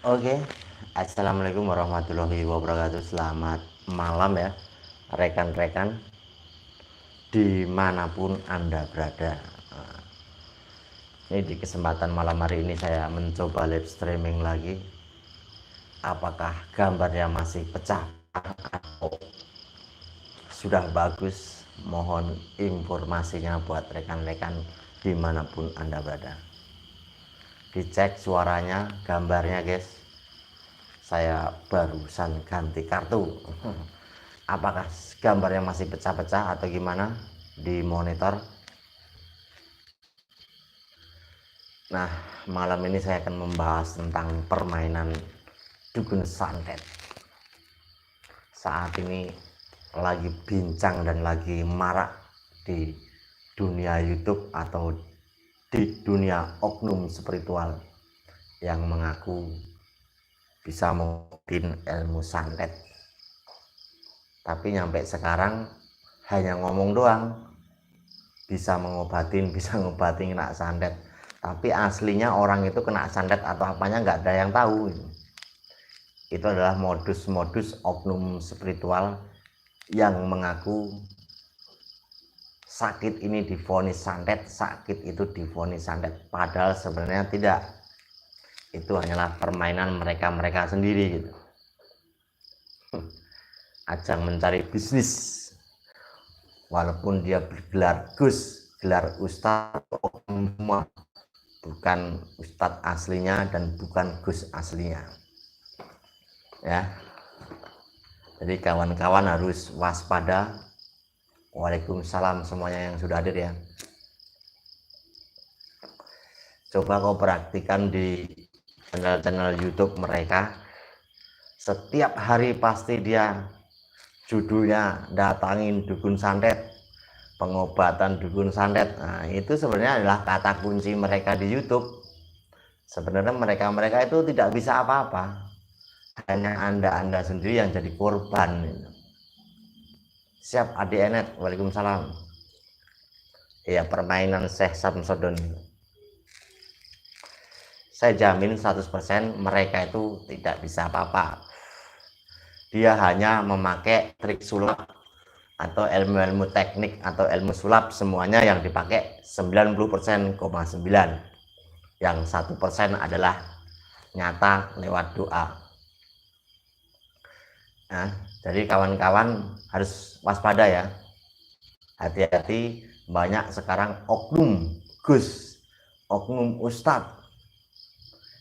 Oke, assalamualaikum warahmatullahi wabarakatuh. Selamat malam ya, rekan-rekan dimanapun Anda berada. Ini di kesempatan malam hari ini saya mencoba live streaming lagi. Apakah gambarnya masih pecah atau sudah bagus? Mohon informasinya buat rekan-rekan dimanapun Anda berada. Dicek suaranya, gambarnya guys. Saya barusan ganti kartu. Apakah gambarnya masih pecah-pecah atau gimana di monitor? Nah, malam ini saya akan membahas tentang permainan dukun santet. Saat ini lagi bincang dan lagi marak di dunia YouTube atau di dunia oknum spiritual yang mengaku bisa mungkin ilmu santet. Tapi nyampe sekarang hanya ngomong doang, bisa mengobatin, bisa ngobatin kena santet, tapi aslinya orang itu kena santet atau apanya nggak ada yang tahu. Itu adalah modus-modus oknum spiritual yang mengaku sakit ini divonis santet, sakit itu divonis santet, padahal sebenarnya tidak. Itu hanyalah permainan mereka sendiri gitu. Ajang mencari bisnis, walaupun dia bergelar Gus, gelar Ustadz, bukan Ustadz aslinya dan bukan Gus aslinya ya. Jadi kawan-kawan harus waspada. Waalaikumsalam semuanya yang sudah hadir ya. Coba kau praktikan di channel-channel YouTube mereka. Setiap hari pasti dia judulnya datangin dukun santet, pengobatan dukun santet. Nah, itu sebenarnya adalah kata kunci mereka di YouTube. Sebenarnya mereka itu tidak bisa apa-apa, hanya anda sendiri yang jadi korban. Siap adik Enet, waalaikumsalam. Ya, permainan Syekh Samsudin. Saya jamin 100% mereka itu tidak bisa apa-apa. Dia hanya memakai trik sulap atau ilmu-ilmu teknik atau ilmu sulap, semuanya yang dipakai 90,9%. Yang 1% adalah nyata lewat doa. Nah, jadi kawan-kawan harus waspada ya. Hati-hati, banyak sekarang oknum Gus, oknum Ustadz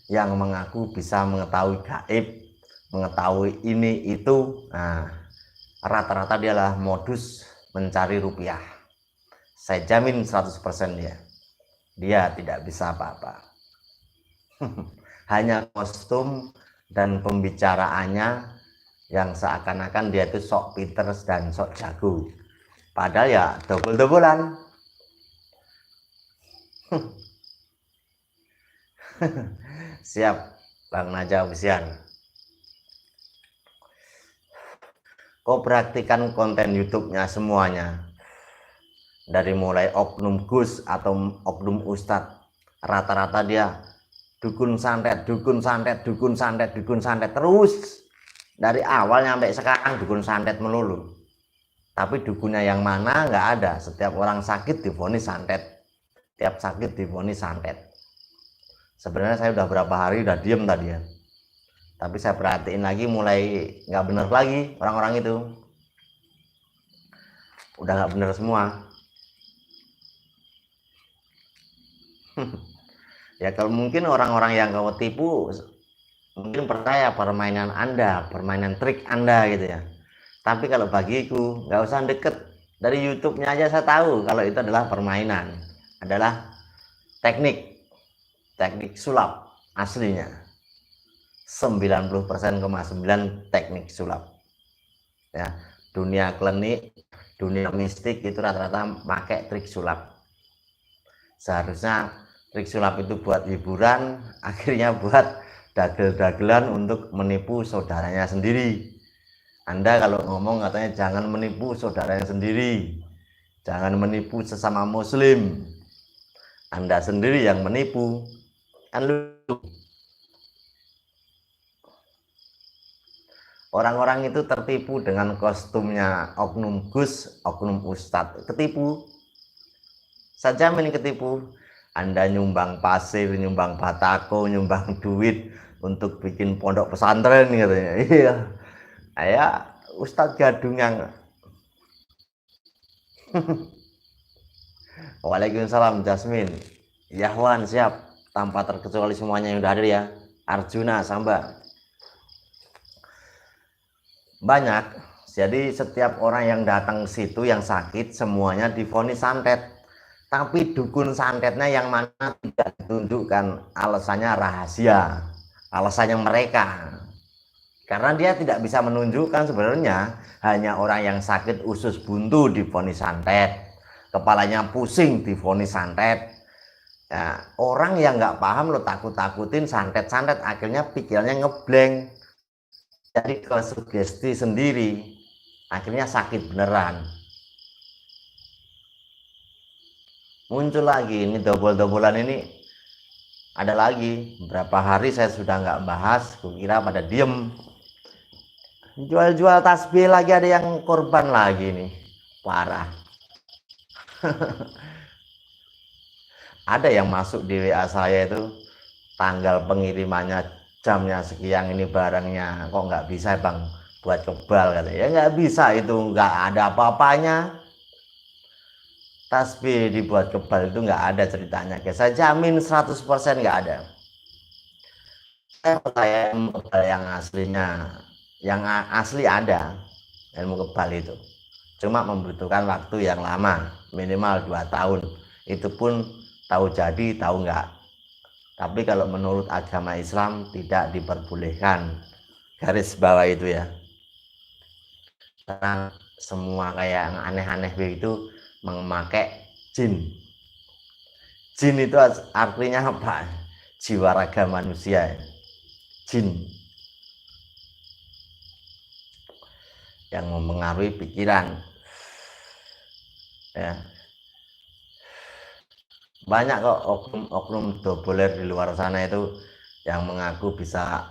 yang mengaku bisa mengetahui gaib, mengetahui ini itu. Nah, rata-rata dialah modus mencari rupiah. Saya jamin 100% dia tidak bisa apa-apa. Hanya kostum dan pembicaraannya yang seakan-akan dia itu sok pinter dan sok jago, padahal ya dobel-dobelan. Siap Bang Naja Official. Kau praktikan konten YouTube-nya semuanya, dari mulai oknum Gus atau oknum Ustadz, rata-rata dia dukun santet, dukun santet, dukun santet, dukun santet terus dari awal sampai sekarang, dukun santet melulu. Tapi dukunnya yang mana nggak ada. Setiap orang sakit divonis santet, tiap sakit divonis santet. Sebenarnya saya udah berapa hari udah diem tadi ya, tapi saya perhatiin lagi mulai nggak bener lagi. Orang-orang itu udah nggak bener semua. Ya kalau mungkin orang-orang yang kau tipu mungkin percaya permainan anda, permainan trik anda gitu ya. Tapi kalau bagiku nggak usah deket, dari YouTube-nya aja saya tahu kalau itu adalah permainan, adalah teknik sulap aslinya. 90,9% teknik sulap ya. Dunia klinik, dunia mistik itu rata-rata pakai trik sulap. Seharusnya trik sulap itu buat hiburan, akhirnya buat dagel-dagelan untuk menipu saudaranya sendiri. Anda kalau ngomong katanya jangan menipu saudaranya sendiri, jangan menipu sesama muslim, Anda sendiri yang menipu kan lu. Orang-orang itu tertipu dengan kostumnya oknum Gus, oknum Ustadz. Ketipu. Saya jamin ketipu. Anda nyumbang pasir, nyumbang batako, nyumbang duit untuk bikin pondok pesantren katanya. Iya. Kayak Ustadz Gadung yang Waalaikumsalam Jasmine. Yahwan siap. Tanpa terkecuali semuanya yang udah hadir ya. Arjuna, Samba. Banyak. Jadi setiap orang yang datang ke situ yang sakit semuanya divonis santet. Tapi dukun santetnya yang mana tidak ditunjukkan, alasannya rahasia. Alasannya mereka. Karena dia tidak bisa menunjukkan sebenarnya hanya orang yang sakit usus buntu divonis santet. Kepalanya pusing divonis santet. Ya, orang yang nggak paham lo takut-takutin santet-santet, akhirnya pikirannya ngeblank. Jadi kesugesti sendiri, akhirnya sakit beneran. Muncul lagi ini dobol-dobolan ini, ada lagi. Berapa hari saya sudah nggak bahas, kukira pada diem. Jual-jual tasbih lagi, ada yang korban lagi nih, parah. Ada yang masuk di WA saya itu, tanggal pengirimannya jamnya sekian, ini barangnya kok nggak bisa bang buat kebal katanya. Ya nggak bisa, itu nggak ada apa-apanya. Tasbih dibuat kebal itu nggak ada ceritanya guys, saya jamin 100% nggak ada. Saya percaya ilmu kebal yang aslinya, yang asli ada ilmu kebal itu, cuma membutuhkan waktu yang lama, minimal 2 tahun. Itu pun tahu jadi tahu enggak. Tapi kalau menurut agama Islam tidak diperbolehkan, garis bawah itu ya. Karena semua kayak yang aneh-aneh begitu memakai jin. Jin itu artinya apa? Jiwa raga manusia. Jin yang mempengaruhi pikiran ya. Banyak kok oknum doboler di luar sana itu yang mengaku bisa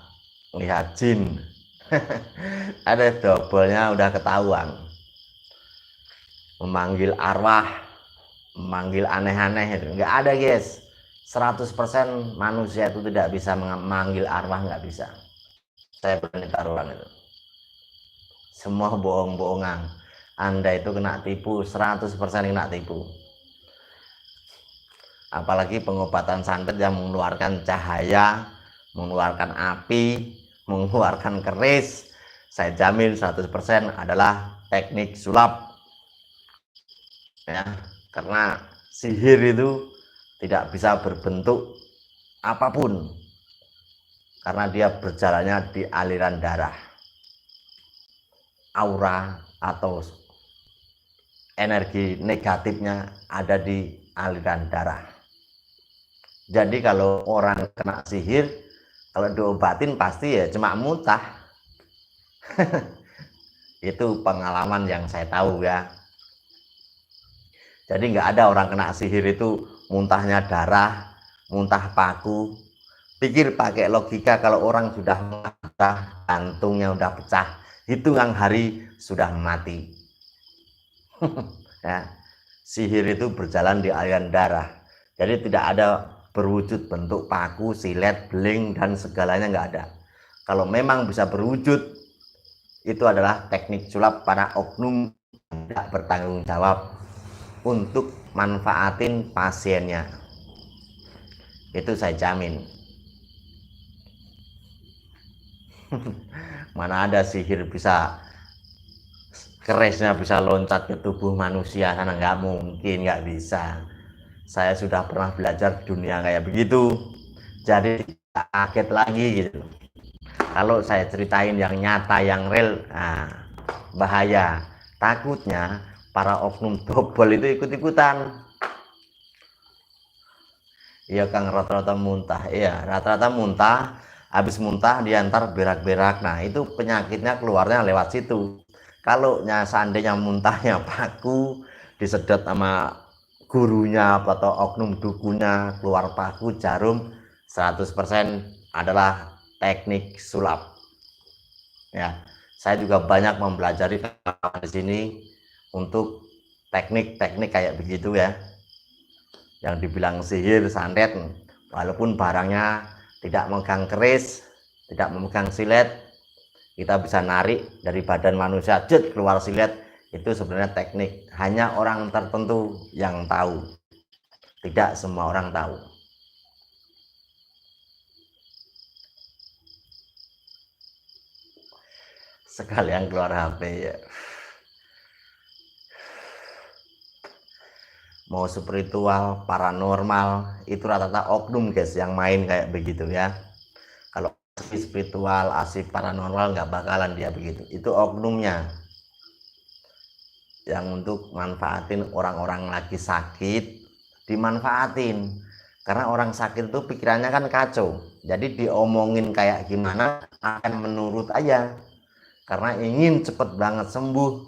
melihat jin. Ada dobolnya udah ketahuan, memanggil arwah, memanggil aneh-aneh itu nggak ada guys. 100% manusia itu tidak bisa memanggil arwah, nggak bisa. Saya berani taruhan itu. Semua bohong-bohongan. Anda itu kena tipu, 100% kena tipu. Apalagi pengobatan santet yang mengeluarkan cahaya, mengeluarkan api, mengeluarkan keris, saya jamin 100% adalah teknik sulap ya. Karena sihir itu tidak bisa berbentuk apapun, karena dia berjalannya di aliran darah. Aura atau energi negatifnya ada di aliran darah. Jadi kalau orang kena sihir, kalau diobatin pasti ya cuma muntah. Itu pengalaman yang saya tahu ya. Jadi nggak ada orang kena sihir itu muntahnya darah, muntah paku. Pikir pakai logika, kalau orang sudah mati, jantungnya udah pecah, hitungan hari sudah mati. Ya, sihir itu berjalan di aliran darah. Jadi tidak ada berwujud bentuk paku, silet, beling dan segalanya, nggak ada. Kalau memang bisa berwujud, itu adalah teknik sulap para oknum tidak bertanggung jawab untuk manfaatin pasiennya. Itu saya jamin. Mana ada sihir bisa kerisnya bisa loncat ke tubuh manusia sana, nggak mungkin, nggak bisa. Saya sudah pernah belajar dunia kayak begitu, jadi tidak kaget lagi gitu. Kalau saya ceritain yang nyata, yang real, nah, bahaya. Takutnya para oknum dobol itu ikut-ikutan. Iya Kang, rata-rata muntah. Iya, rata-rata muntah. Habis muntah diantar berak-berak. Nah itu penyakitnya keluarnya lewat situ. Kalau seandainya muntahnya paku, disedot sama gurunya atau oknum dukunya, keluar paku, jarum, 100% adalah teknik sulap ya. Saya juga banyak mempelajari di sini untuk teknik-teknik kayak begitu ya, yang dibilang sihir, santet, walaupun barangnya tidak memegang keris, tidak memegang silet, kita bisa narik dari badan manusia, jet keluar silet. Itu sebenarnya teknik, hanya orang tertentu yang tahu, tidak semua orang tahu. Sekalian keluar HP ya. Mau spiritual, paranormal, itu rata-rata oknum guys yang main kayak begitu ya. Kalau spiritual, asik paranormal nggak bakalan dia begitu. Itu oknumnya yang untuk manfaatin orang-orang lagi sakit, dimanfaatin. Karena orang sakit itu pikirannya kan kacau, jadi diomongin kayak gimana akan menurut aja, karena ingin cepet banget sembuh.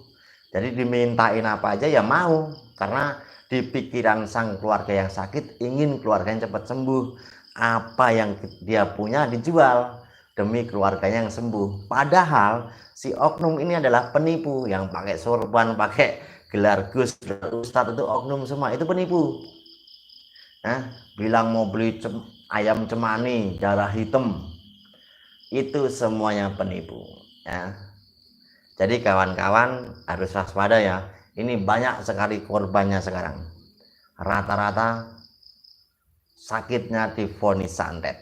Jadi dimintain apa aja ya mau, karena di pikiran sang keluarga yang sakit ingin keluarganya cepat sembuh. Apa yang dia punya dijual demi keluarganya yang sembuh. Padahal si oknum ini adalah penipu, yang pakai sorban, pakai gelar gus, ustadz, itu oknum semua, itu penipu. Nah, bilang mau beli ayam cemani darah hitam, itu semuanya penipu ya. Jadi kawan-kawan harus waspada ya. Ini banyak sekali korbannya sekarang. Rata-rata sakitnya divonis santet.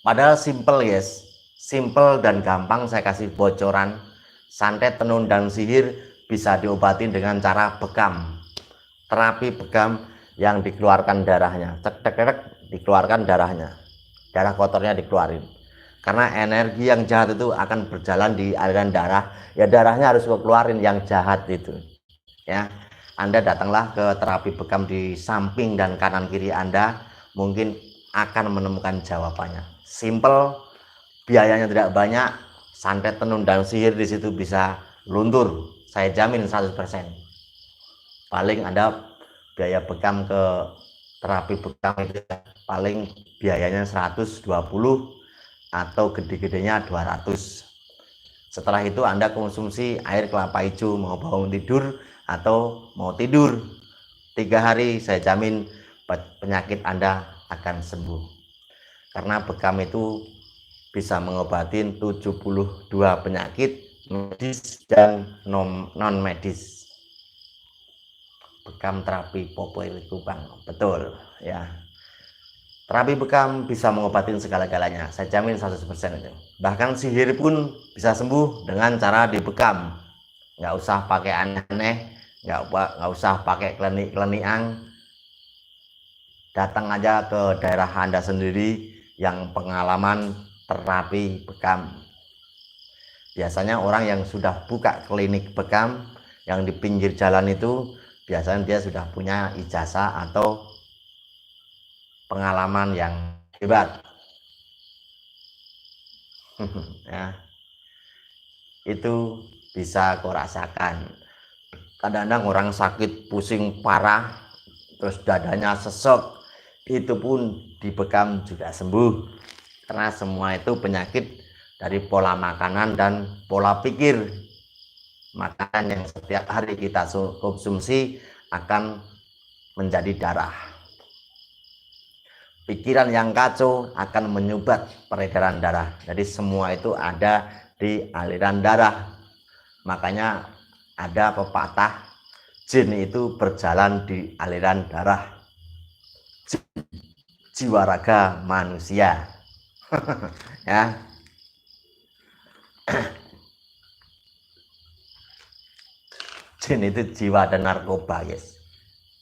Padahal simple guys, simple dan gampang. Saya kasih bocoran. Santet, tenun, dan sihir bisa diobatin dengan cara bekam. Terapi bekam yang dikeluarkan darahnya, cek dikeluarkan darahnya, darah kotornya dikeluarin. Karena energi yang jahat itu akan berjalan di aliran darah, ya darahnya harus keluarin yang jahat itu ya. Anda datanglah ke terapi bekam di samping dan kanan kiri Anda, mungkin akan menemukan jawabannya. Simple, biayanya tidak banyak. Santet, tenun, dan sihir di situ bisa luntur, saya jamin 100%. Paling Anda biaya bekam ke terapi bekam itu paling biayanya 120 atau gede-gedenya 200. Setelah itu Anda konsumsi air kelapa hijau, mau bangun tidur atau mau tidur 3 hari, saya jamin penyakit Anda akan sembuh. Karena bekam itu bisa mengobatin 72 penyakit medis dan non medis. Bekam terapi Popoir Kupang, betul ya. Terapi bekam bisa mengobatin segala-galanya, saya jamin 100% itu. Bahkan sihir pun bisa sembuh dengan cara dibekam. Nggak usah pakai aneh-aneh, nggak usah pakai klenik-klenikan. Datang aja ke daerah Anda sendiri yang pengalaman terapi bekam. Biasanya orang yang sudah buka klinik bekam yang di pinggir jalan itu, biasanya dia sudah punya ijazah atau pengalaman yang hebat. Ya, itu bisa kau rasakan. Kadang-kadang orang sakit pusing parah, terus dadanya sesek, itu pun dibekam juga sembuh. Karena semua itu penyakit dari pola makanan dan pola pikir. Makanan yang setiap hari kita konsumsi akan menjadi darah. Pikiran yang kacau akan menyumbat peredaran darah. Jadi semua itu ada di aliran darah. Makanya ada pepatah, jin itu berjalan di aliran darah, jiwa raga manusia. Ya, jin itu jiwa dan narkoba guys.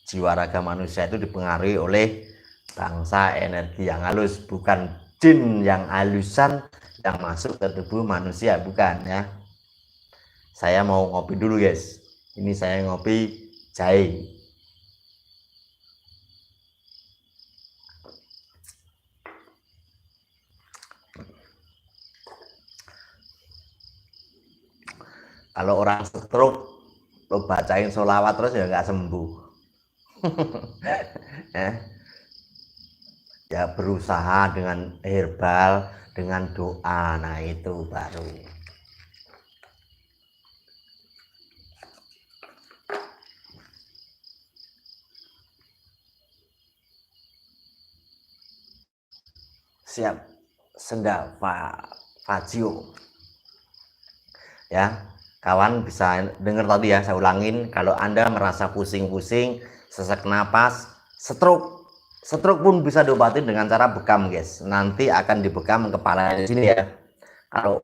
Jiwa raga manusia itu dipengaruhi oleh bangsa energi yang halus, bukan jin yang halusan yang masuk ke tubuh manusia, bukan ya. Saya mau ngopi dulu guys. Ini saya ngopi jahe. Kalau orang stroke lo bacain sholawat terus ya nggak sembuh. Ya berusaha dengan herbal dengan doa. Nah itu baru. Siap. Senda Fajio. Ya, kawan bisa dengar tadi ya, saya ulangin. Kalau Anda merasa pusing-pusing, sesak napas, stroke pun bisa diobatin dengan cara bekam, guys. Nanti akan dibekam kepala di sini ya. Kalau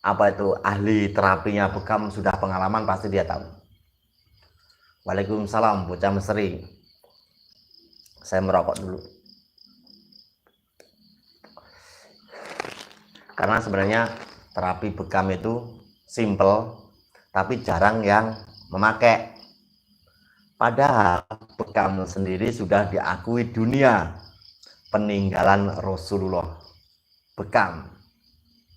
apa itu ahli terapinya bekam sudah pengalaman, pasti dia tahu. Waalaikumsalam bocah misteri. Saya merokok dulu. Karena sebenarnya terapi bekam itu simple, tapi jarang yang memakai. Padahal bekam sendiri sudah diakui dunia peninggalan Rasulullah. Bekam.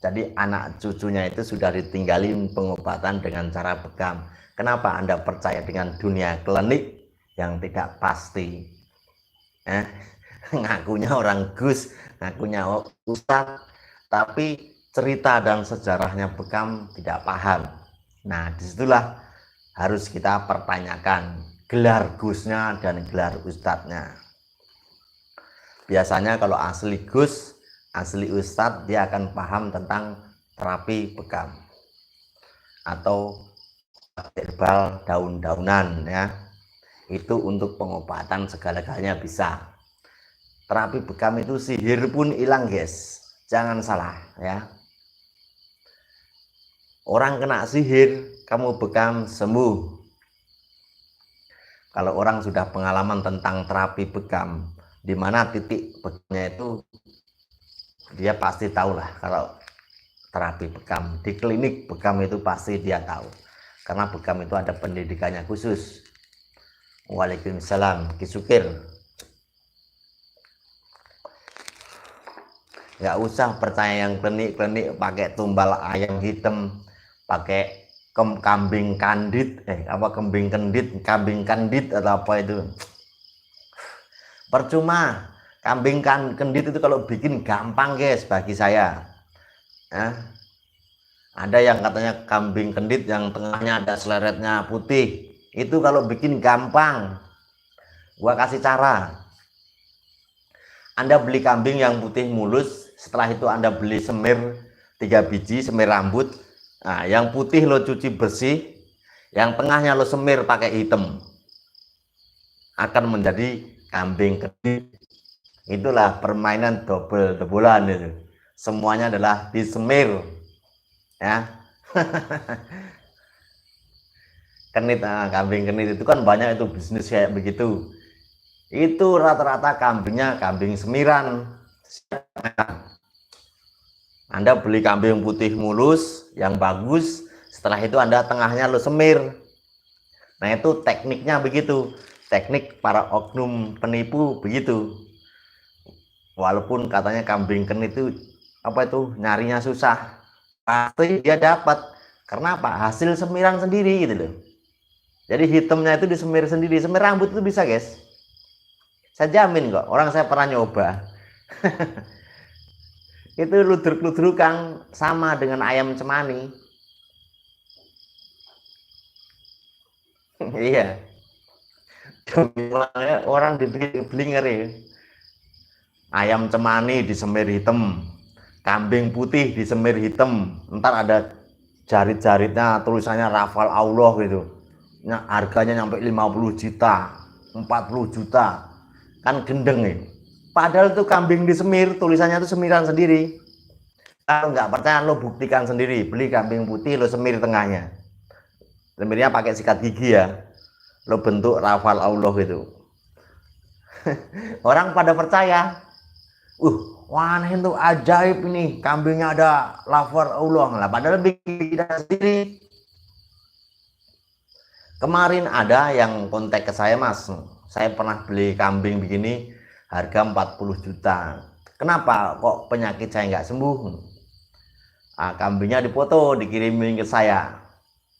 Jadi anak cucunya itu sudah ditinggalin pengobatan dengan cara bekam. Kenapa Anda percaya dengan dunia klinik yang tidak pasti? Ngakunya orang Gus, ngakunya Ustadz, tapi cerita dan sejarahnya bekam tidak paham. Nah disitulah harus kita pertanyakan gelar Gusnya dan gelar Ustadznya. Biasanya kalau asli Gus, asli Ustadz, dia akan paham tentang terapi bekam atau herbal daun-daunan ya. Itu untuk pengobatan segala-galanya bisa. Terapi bekam itu sihir pun hilang, guys. Jangan salah ya. Orang kena sihir, kamu bekam sembuh. Kalau orang sudah pengalaman tentang terapi bekam, di mana titik bekamnya itu, dia pasti tahu lah. Kalau terapi bekam di klinik bekam itu pasti dia tahu, karena bekam itu ada pendidikannya khusus. Waalaikumsalam Kisukir. Nggak usah percaya yang klinik-klinik pakai tumbal ayam hitam, pakai kambing kandit, kambing kendit atau apa itu. Percuma. Kambing kendit itu kalau bikin gampang, guys, bagi saya. Ada yang katanya kambing kendit yang tengahnya ada seleretnya putih. Itu kalau bikin gampang. Gua kasih cara. Anda beli kambing yang putih mulus, setelah itu Anda beli semir 3 biji, semir rambut. Nah, yang putih lo cuci bersih, yang tengahnya lo semir pakai hitam. Akan menjadi kambing kendit. Itulah permainan double-doublean itu. Semuanya adalah disemir. Ya. Kenit, kambing kenit itu kan banyak itu bisnis kayak begitu. Itu rata-rata kambingnya kambing semiran. Anda beli kambing putih mulus yang bagus, setelah itu Anda tengahnya lo semir. Nah itu tekniknya begitu, teknik para oknum penipu begitu. Walaupun katanya kambing kenit itu nyarinya susah, pasti dia dapat. Karena apa? Hasil semiran sendiri gitu loh. Jadi hitamnya itu disemir sendiri. Semir rambut itu bisa, guys. Saya jamin kok, orang saya pernah nyoba. Itu ludruk-ludrukan sama dengan ayam cemani. Iya. Orang dibeli ngeri. Ayam cemani disemir hitam, kambing putih disemir hitam, ntar ada jarit-jaritnya tulisannya Rafal Allah gitu. Nah, harganya nyampe 50 juta, 40 juta. Kan gendeng nih. Padahal itu kambing disemir, tulisannya itu semiran sendiri. Kalau nggak percaya lo buktikan sendiri, beli kambing putih lo semir tengahnya. Semirnya pakai sikat gigi ya. Lo bentuk Rafal Allah itu. Orang pada percaya. Wah itu ajaib ini, kambingnya ada lafar Allah lah, padahal bikin sendiri. Kemarin ada yang kontak ke saya, Mas, saya pernah beli kambing begini harga 40 juta, kenapa kok penyakit saya nggak sembuh? Kambingnya dipoto dikirimin ke saya,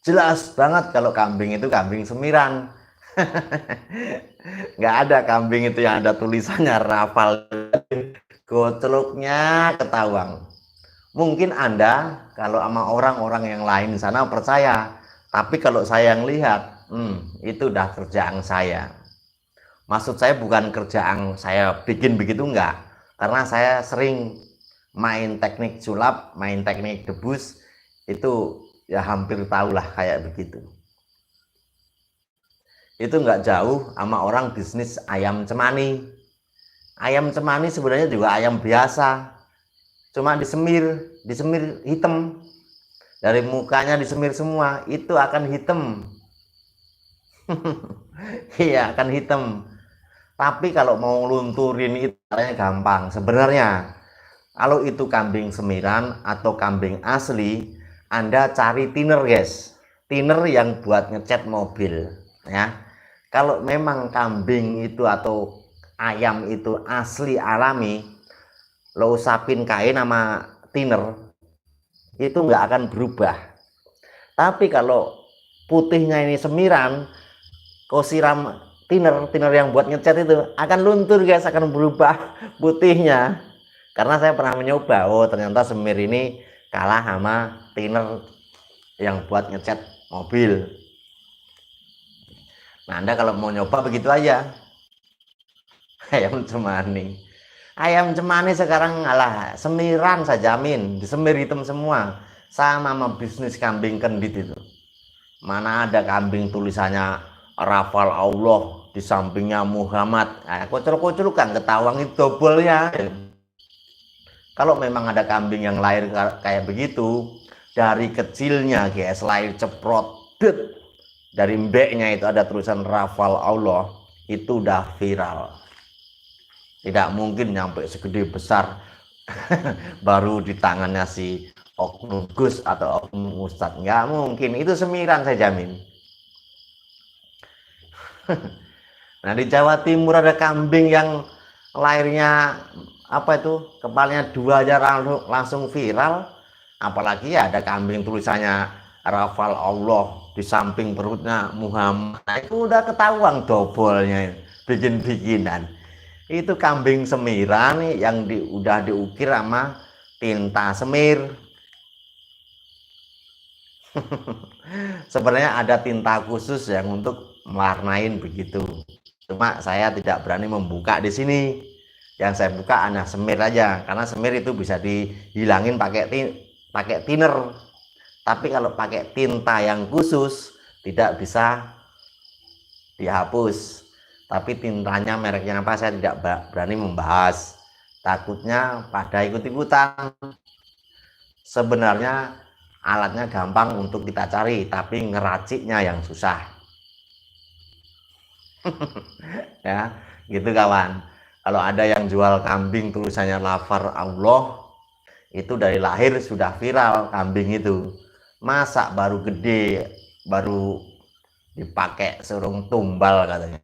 jelas banget kalau kambing itu kambing semiran. Nggak ada kambing itu yang ada tulisannya Rafal. gocloknya ketahuan. Mungkin Anda kalau sama orang-orang yang lain sana percaya, tapi kalau saya yang lihat, itu udah kerjaan saya. Maksud saya bukan kerjaan saya bikin begitu, enggak, karena saya sering main teknik sulap, main teknik debus, itu ya hampir tahulah kayak begitu. Itu nggak jauh sama orang bisnis ayam cemani. Ayam cemani sebenarnya juga ayam biasa, cuma disemir hitam. Dari mukanya disemir semua, itu akan hitam. Iya, akan hitam. Tapi kalau mau lunturin itu caranya gampang sebenarnya. Kalau itu kambing semiran atau kambing asli, Anda cari thinner, guys. Thinner yang buat ngecat mobil, ya. Kalau memang kambing itu atau ayam itu asli alami, lo usapin kain sama thinner, itu nggak akan berubah. Tapi kalau putihnya ini semiran, kau siram thinner yang buat ngecat itu akan luntur, guys, akan berubah putihnya. Karena saya pernah mencoba, oh ternyata semir ini kalah sama thinner yang buat ngecat mobil. Nah, Anda kalau mau nyoba begitu aja. Ayam cemani sekarang ngalah semiran, saya jamin disemir hitam semua. Sama bisnis kambing kendit itu. Mana ada kambing tulisannya Rafal Allah, di sampingnya Muhammad. Nah, kocok-kocok kan ketawang itu dobelnya. Kalau memang ada kambing yang lahir kayak begitu, dari kecilnya guys, lahir ceprot, dari mbeknya itu ada tulisan Rafal Allah, itu udah viral. Tidak mungkin nyampe segede besar baru di tangannya si oknum Gus atau oknum Ustadz. Nggak mungkin, itu semiran saya jamin. Nah, di Jawa Timur ada kambing yang lahirnya apa itu, kepalanya 2 aja langsung viral. Apalagi ya ada kambing tulisannya Rafal Allah, di samping perutnya Muhammad. Nah, itu udah ketahuan dobolnya, bikin-bikinan. Itu kambing semiran yang udah diukir sama tinta semir. Sebenarnya ada tinta khusus yang untuk mewarnain begitu. Cuma saya tidak berani membuka di sini. Yang saya buka hanya semir aja, karena semir itu bisa dihilangin pakai thinner. Tapi kalau pakai tinta yang khusus tidak bisa dihapus. Tapi tintanya mereknya apa saya tidak berani membahas, takutnya pada ikut-ikutan. Sebenarnya alatnya gampang untuk kita cari, tapi ngeraciknya yang susah. Ya gitu kawan. Kalau ada yang jual kambing tulisannya Rafal Allah, itu dari lahir sudah viral kambing itu. Masa baru gede, baru dipakai surung tumbal katanya.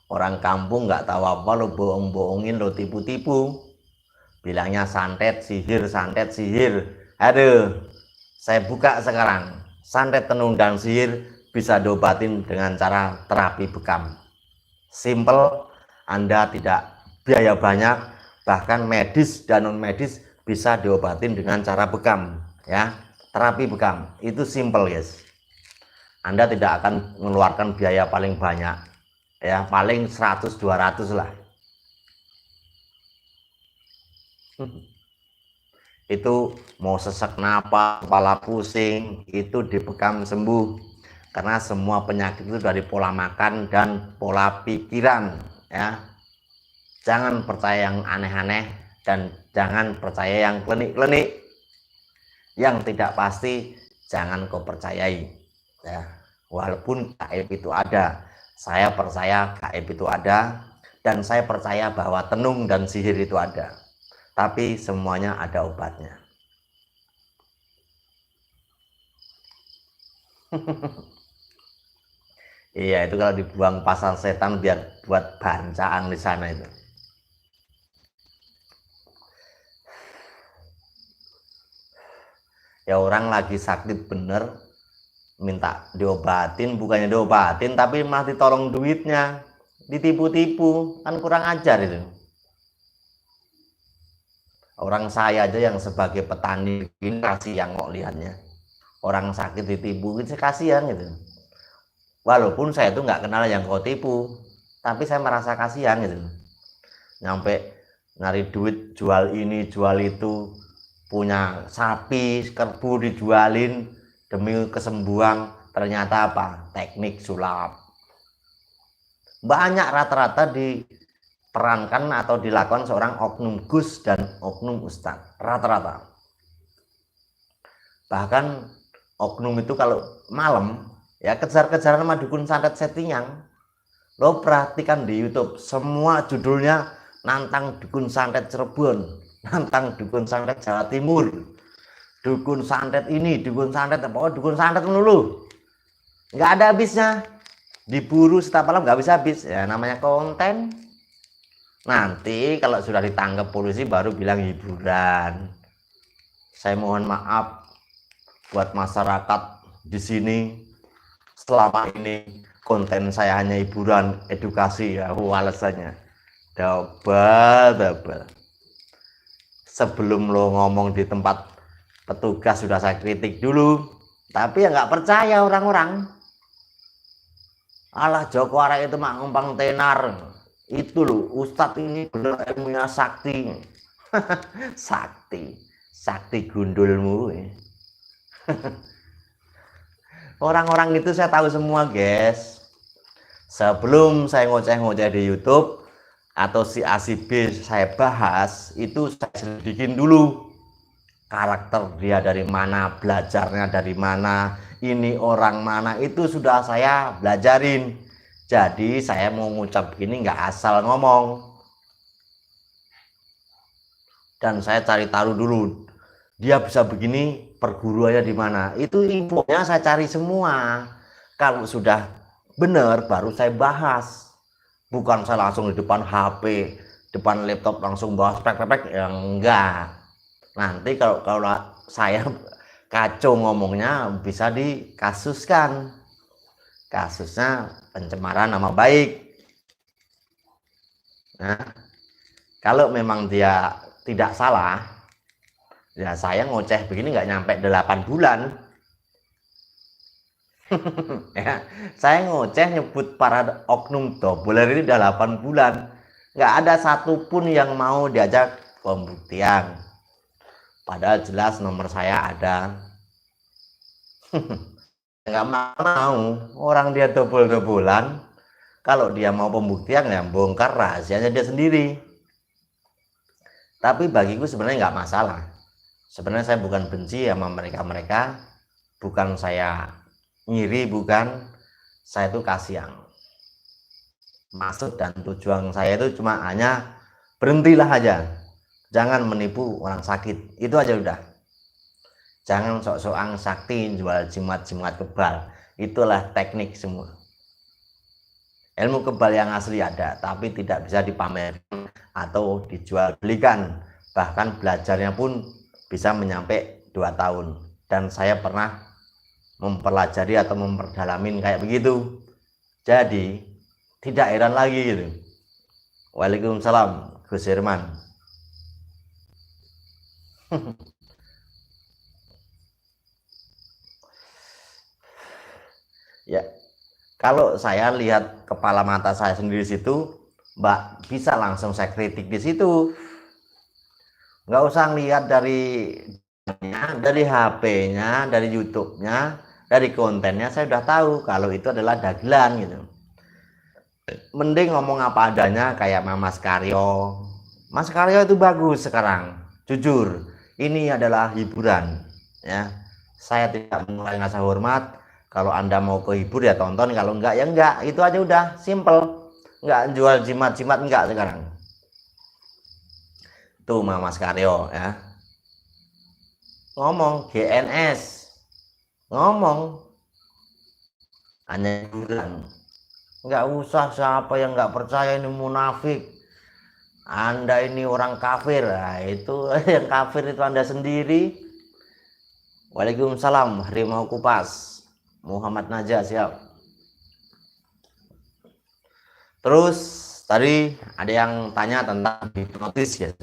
Orang kampung nggak tahu apa, lo bohong-bohongin, lo tipu-tipu. Bilangnya santet sihir, santet sihir. Aduh, saya buka sekarang. Santet tenung dan sihir bisa diobatin dengan cara terapi bekam. Simple, Anda tidak biaya banyak, bahkan medis dan non medis bisa diobatin dengan cara bekam, ya. Terapi bekam itu simple, guys. Anda tidak akan mengeluarkan biaya paling banyak, ya, paling 100-200 lah. Itu mau sesak napas, kepala pusing, itu dibekam sembuh. Karena semua penyakit itu dari pola makan dan pola pikiran, ya. Jangan percaya yang aneh-aneh dan jangan percaya yang klenik-klenik. Yang tidak pasti jangan kau percayai, ya. Walaupun gaib itu ada, saya percaya gaib itu ada, dan saya percaya bahwa tenung dan sihir itu ada. Tapi semuanya ada obatnya. Iya, itu kalau dibuang pasar setan biar buat bancaan di sana itu. Ya orang lagi sakit bener, minta diobatin, bukannya diobatin tapi malah ditolong duitnya, ditipu-tipu, kan kurang ajar itu. Orang saya aja yang sebagai petani ini kasihan kok lihatnya. Orang sakit ditipu itu kasihan gitu. Walaupun saya itu nggak kenal yang kau tipu, tapi saya merasa kasihan gitu. Nyampe nyari duit jual ini jual itu, punya sapi kerbau dijualin demi kesembuhan, ternyata apa? Teknik sulap. Banyak rata-rata diperankan atau dilakukan seorang oknum gus dan oknum ustadz, rata-rata. Bahkan oknum itu kalau malam ya kejar-kejaran sama dukun santet settingan. Lo perhatikan di YouTube, semua judulnya nantang dukun santet Cirebon, nantang dukun santet Jawa Timur, dukun santet ini, dukun santet apa, dukun santet dulu, nggak ada habisnya, diburu setiap malam nggak bisa habis. Ya namanya konten. Nanti kalau sudah ditangkap polisi baru bilang hiburan. Saya mohon maaf buat masyarakat di sini, selama ini konten saya hanya hiburan, edukasi ya, alasannya double. Sebelum lo ngomong di tempat petugas sudah saya kritik dulu, tapi ya nggak percaya orang-orang. Alah Joko Arek itu mah ngumpang tenar, itu loh Ustadz ini bener ilmunya sakti. sakti gundulmu. Orang-orang itu saya tahu semua guys. Sebelum saya ngoceh-ngoceh di YouTube atau si A si B saya bahas, itu saya selidikin dulu karakter dia dari mana, belajarnya dari mana, ini orang mana, itu sudah saya belajarin. Jadi saya mau ngucap gini nggak asal ngomong, dan saya cari tahu dulu dia bisa begini, perguruannya di mana, itu infonya saya cari semua. Kalau sudah benar baru saya bahas, bukan saya langsung di depan HP, depan laptop langsung bahas prek yang enggak. Nanti kalau saya kacau ngomongnya bisa dikasuskan, kasusnya pencemaran nama baik. Nah, kalau memang dia tidak salah, ya saya ngoceh begini nggak nyampe 8 bulan. Ya, saya ngoceh nyebut para oknum doboler ini udah 8 bulan, nggak ada satupun yang mau diajak pembuktian, padahal jelas nomor saya ada. Nggak mau, orang dia dobol-dobolan, kalau dia mau pembuktian ya bongkar rahasianya dia sendiri. Tapi bagiku sebenarnya nggak masalah. Sebenarnya saya bukan benci sama mereka, bukan saya ngiri, bukan, saya itu kasihan. Maksud dan tujuan saya itu cuma hanya berhentilah aja, jangan menipu orang sakit, itu aja udah. Jangan sok-sokan sakti jual jimat-jimat kebal, itulah teknik semua. Ilmu kebal yang asli ada, tapi tidak bisa dipamerkan atau dijual belikan. Bahkan belajarnya pun bisa menyampai 2 tahun. Dan saya pernah mempelajari atau memperdalamin kayak begitu. Jadi tidak heran lagi gitu. Waalaikumsalam Gus Herman. Ya, kalau saya lihat kepala mata saya sendiri situ, Mbak, bisa langsung saya kritik di situ. Nggak usah lihat dari HP-nya, dari YouTube-nya, dari kontennya, saya udah tahu kalau itu adalah dagelan gitu. Mending ngomong apa adanya kayak Mas Karyo. Mas Karyo itu bagus sekarang, jujur. Ini adalah hiburan, ya. Saya tidak mulai ngasih hormat. Kalau Anda mau kehibur ya tonton, kalau enggak ya enggak. Itu aja udah simple. Enggak jual jimat-jimat, enggak sekarang. Tuh Mas Karyo ya. Ngomong GNS. Ngomong hanya hiburan. Enggak usah siapa yang enggak percaya ini munafik. Anda ini orang kafir. Nah, itu yang kafir itu Anda sendiri. Waalaikumsalam Harimau Kupas. Muhammad Najah, siap. Terus tadi ada yang tanya tentang hipnotis ya.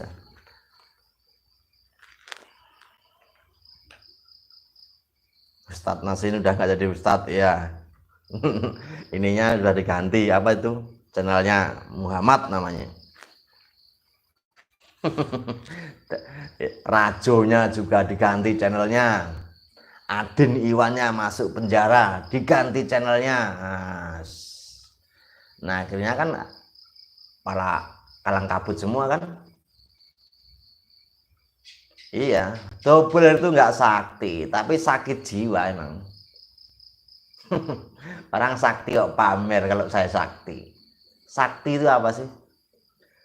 Ustadz Nas ini udah nggak jadi Ustadz ya. Ininya sudah diganti, apa itu channelnya, Muhammad namanya. Rajonya juga diganti channelnya, Adin Iwannya masuk penjara, diganti channelnya. Nah akhirnya kan para kalang kabut semua kan. Iya, double itu nggak sakti, tapi sakit jiwa emang. Orang sakti kok pamer kalau saya sakti. Sakti itu apa sih?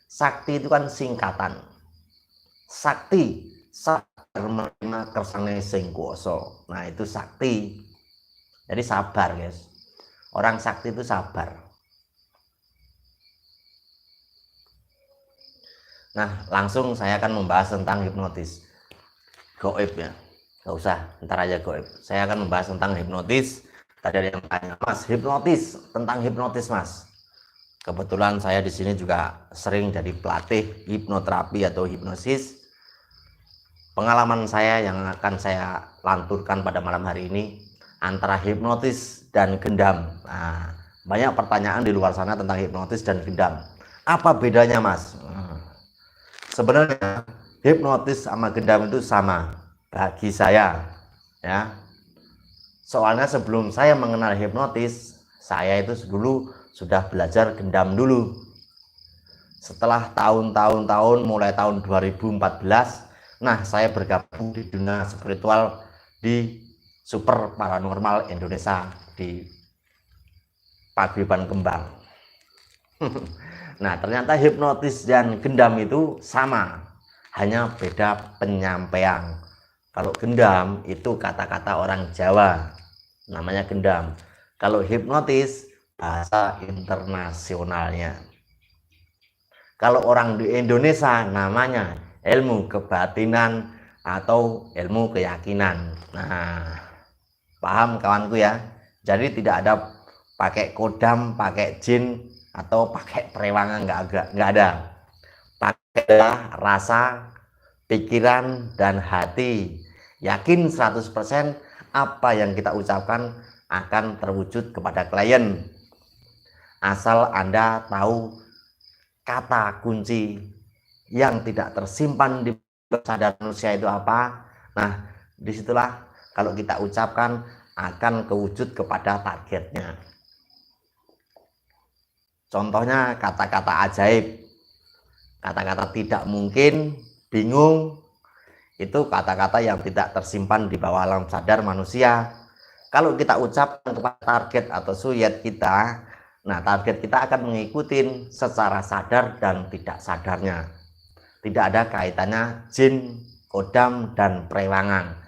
Sakti itu kan singkatan. Sakti, sabar menerima kersane sing kuwasa. Nah itu sakti. Jadi sabar guys. Orang sakti itu sabar. Nah langsung saya akan membahas tentang hipnotis. Goib ya, nggak usah, ntar aja goib. Saya akan membahas tentang hipnotis. Tadi ada yang tanya, Mas, hipnotis, tentang hipnotis Mas. Kebetulan saya di sini juga sering jadi pelatih hipnoterapi atau hipnosis. Pengalaman saya yang akan saya lanturkan pada malam hari ini antara hipnotis dan gendam. Nah, banyak pertanyaan di luar sana tentang hipnotis dan gendam. Apa bedanya Mas? Sebenarnya hipnotis sama gendam itu sama bagi saya ya. Soalnya sebelum saya mengenal hipnotis, saya itu dulu sudah belajar gendam dulu. Setelah tahun-tahun mulai tahun 2014, nah saya bergabung di dunia spiritual di Super Paranormal Indonesia di Paguyuban Kembang. Nah ternyata hipnotis dan gendam itu sama, hanya beda penyampaian. Kalau gendam itu kata-kata orang Jawa, namanya gendam. Kalau hipnotis bahasa internasionalnya. Kalau orang di Indonesia namanya ilmu kebatinan atau ilmu keyakinan. Nah paham kawanku ya. Jadi tidak ada pakai kodam, pakai jin atau pakai perewangan, nggak ada. Pakai rasa, pikiran dan hati. Yakin 100% apa yang kita ucapkan akan terwujud kepada klien. Asal Anda tahu kata kunci yang tidak tersimpan di sadar manusia itu apa. Nah disitulah kalau kita ucapkan akan kewujud kepada targetnya. Contohnya kata-kata ajaib, kata-kata tidak mungkin, bingung, itu kata-kata yang tidak tersimpan di bawah alam sadar manusia. Kalau kita ucapkan kepada target atau suyet kita, nah target kita akan mengikuti secara sadar dan tidak sadarnya. Tidak ada kaitannya jin, kodam, dan perewangan.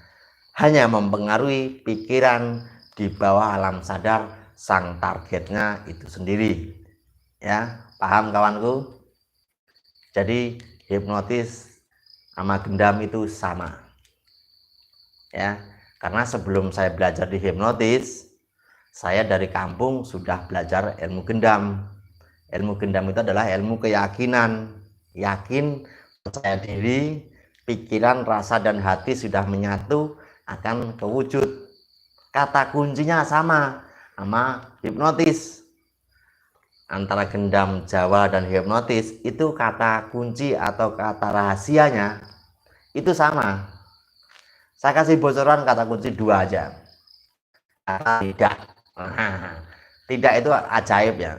Hanya mempengaruhi pikiran di bawah alam sadar sang targetnya itu sendiri. Ya, paham kawanku? Jadi hipnotis sama gendam itu sama. Ya, karena sebelum saya belajar di hipnotis, saya dari kampung sudah belajar ilmu gendam. Ilmu gendam itu adalah ilmu keyakinan. Yakin, percaya diri, pikiran, rasa, dan hati sudah menyatu akan kewujud. Kata kuncinya sama hipnotis. Antara gendam Jawa dan hipnotis itu kata kunci atau kata rahasianya itu sama. Saya kasih bocoran kata kunci 2 aja. Kata tidak. Tidak itu ajaib ya.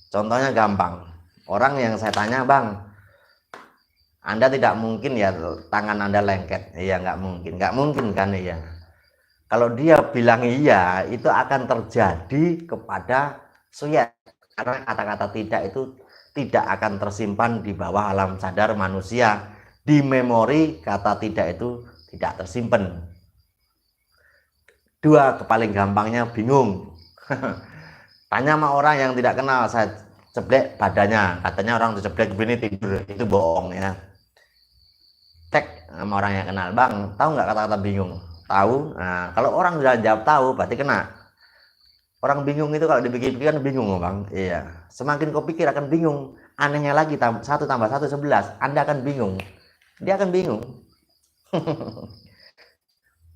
Contohnya gampang. Orang yang saya tanya, Bang, Anda tidak mungkin ya tangan Anda lengket. Iya, nggak mungkin. Nggak mungkin kan ya. Kalau dia bilang iya, itu akan terjadi kepada suyet. Karena kata-kata tidak itu tidak akan tersimpan di bawah alam sadar manusia. Di memori kata tidak itu tidak tersimpan. 2, paling gampangnya bingung. Tanya sama orang yang tidak kenal, saya ceblek badannya, katanya orang ceblek begini tidur, itu bohong ya. Cek sama orang yang kenal, Bang, tahu nggak kata-kata bingung? Tahu. Nah, kalau orang sudah jawab tahu berarti kena. Orang bingung itu kalau dipikir-pikir kan bingung, Bang. Iya. Semakin kau pikir akan bingung. Anehnya lagi 1 tambah 1 11. Anda akan bingung. Dia akan bingung.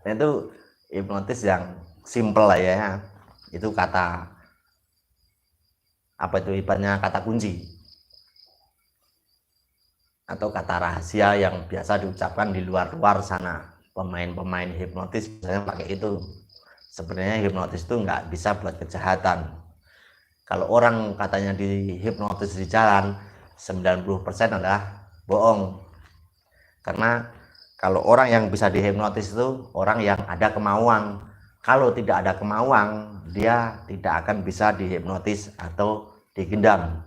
Itu hipnotis yang simple lah ya. Itu kata apa itu, ibaratnya kata kunci atau kata rahasia yang biasa diucapkan di luar sana. Pemain-pemain hipnotis biasanya pakai itu. Sebenarnya hipnotis itu nggak bisa buat kejahatan. Kalau orang katanya di hipnotis di jalan, 90% adalah bohong. Karena kalau orang yang bisa dihipnotis itu orang yang ada kemauan. Kalau tidak ada kemauan, dia tidak akan bisa dihipnotis atau digendam